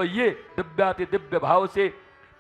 तो ये दिव्याति दिव्य भाव से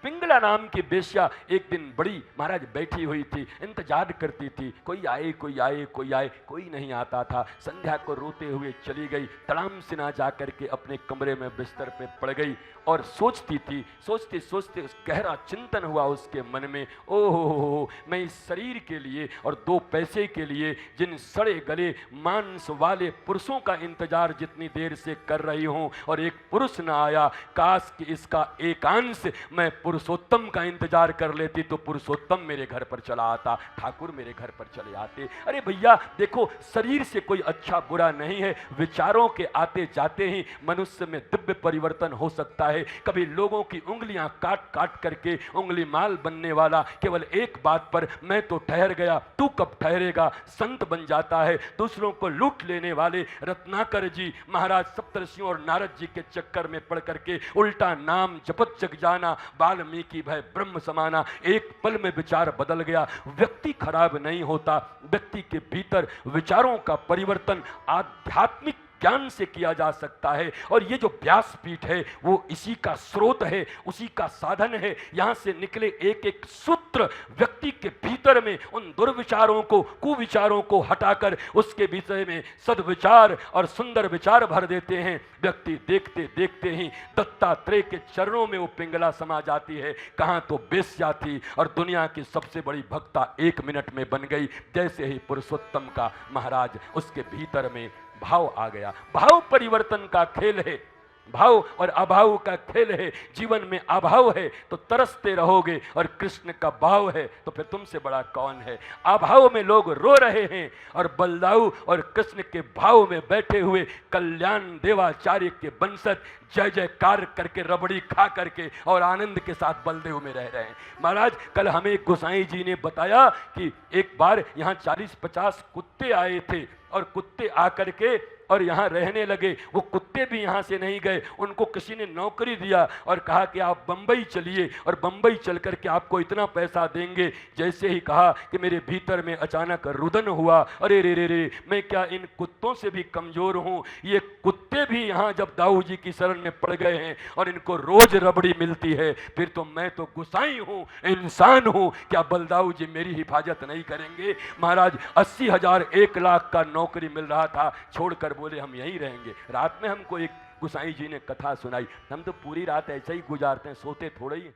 पिंगला नाम की बेश्या एक दिन बड़ी महाराज बैठी हुई थी, इंतजार करती थी, कोई आए कोई आए कोई आए, कोई नहीं आता था। संध्या को रोते हुए चली गई, तड़ाम से ना जा करके अपने कमरे में बिस्तर पे पड़ गई और सोचती थी। सोचते सोचते गहरा चिंतन हुआ उसके मन में, ओहो मैं इस शरीर के लिए और 2 पैसे के लिए जिन सड़े गले मांस वाले पुरुषों का इंतजार जितनी देर से कर रही हूं और एक पुरुष ना आया, काश कि इसका एकांश मैं पुरुषोत्तम का इंतजार कर लेती तो पुरुषोत्तम मेरे घर पर चला आता, ठाकुर मेरे घर पर चले आते। अरे भैया देखो, शरीर से कोई अच्छा बुरा नहीं है, विचारों के आते जाते ही मनुष्य में दिव्य परिवर्तन हो सकता है। कभी लोगों की उंगलियां काट काट करके उंगली माल बनने वाला केवल एक बात पर मैं तो ठहर गया, तू कब ठहरेगा, संत बन जाता है। दूसरों को लूट लेने वाले रत्नाकर जी महाराज सप्तर्षियों और नारद जी के चक्कर में पड़ करके उल्टा नाम जपत जग जाना, वाल्मीकि भय ब्रह्म समाना, एक पल में विचार बदल गया। व्यक्ति खराब नहीं होता, व्यक्ति के भीतर विचारों का परिवर्तन आध्यात्मिक ज्ञान से किया जा सकता है। और ये जो व्यासपीठ है वो इसी का स्रोत है, उसी का साधन है। यहां से निकले एक एक सूत्र व्यक्ति के भीतर में उन दुर्विचारों को, कुविचारों को हटाकर उसके विषय में सद्विचार और सुंदर विचार भर देते हैं। व्यक्ति देखते देखते ही दत्तात्रेय के चरणों में वो पिंगला समा जाती है। कहां तो बेस्या थी और दुनिया की सबसे बड़ी भक्ता 1 मिनट में बन गई। जैसे ही पुरुषोत्तम का महाराज उसके भीतर में भाव आ गया। भाव परिवर्तन का खेल है, भाव और अभाव का खेल है। जीवन में अभाव है तो तरसते रहोगे और कृष्ण का भाव है तो फिर तुमसे बड़ा कौन है। अभाव में लोग रो रहे हैं और बलदाऊ और कृष्ण के भाव में बैठे हुए कल्याण देवाचार्य के वंशज जय जयकार करके रबड़ी खा करके और आनंद के साथ बलदेव में रह रहे हैं। महाराज कल हमें गोसाई जी ने बताया कि एक बार यहाँ 40-50 कुत्ते आए थे और कुत्ते आकर के और यहाँ रहने लगे। वो कुत्ते भी यहाँ से नहीं गए, उनको किसी ने नौकरी दिया और कहा कि आप बंबई चलिए और बंबई चल कर के आपको इतना पैसा देंगे। जैसे ही कहा कि मेरे भीतर में अचानक रुदन हुआ, अरे रे रे रे, मैं क्या इन कुत्तों से भी कमजोर हूँ। ये कुत्ते भी यहाँ जब दाऊ जी की शरण में पड़ गए हैं और इनको रोज रबड़ी मिलती है, फिर तो मैं तो गुसाई हूँ, इंसान हूँ, क्या बलदाऊ जी मेरी हिफाजत नहीं करेंगे। महाराज 80,000 1 लाख का नौकरी मिल रहा था, छोड़कर बोले हम यहीं रहेंगे। रात में हमको एक गुसाई जी ने कथा सुनाई, हम तो पूरी रात ऐसे ही गुजारते हैं, सोते थोड़े ही।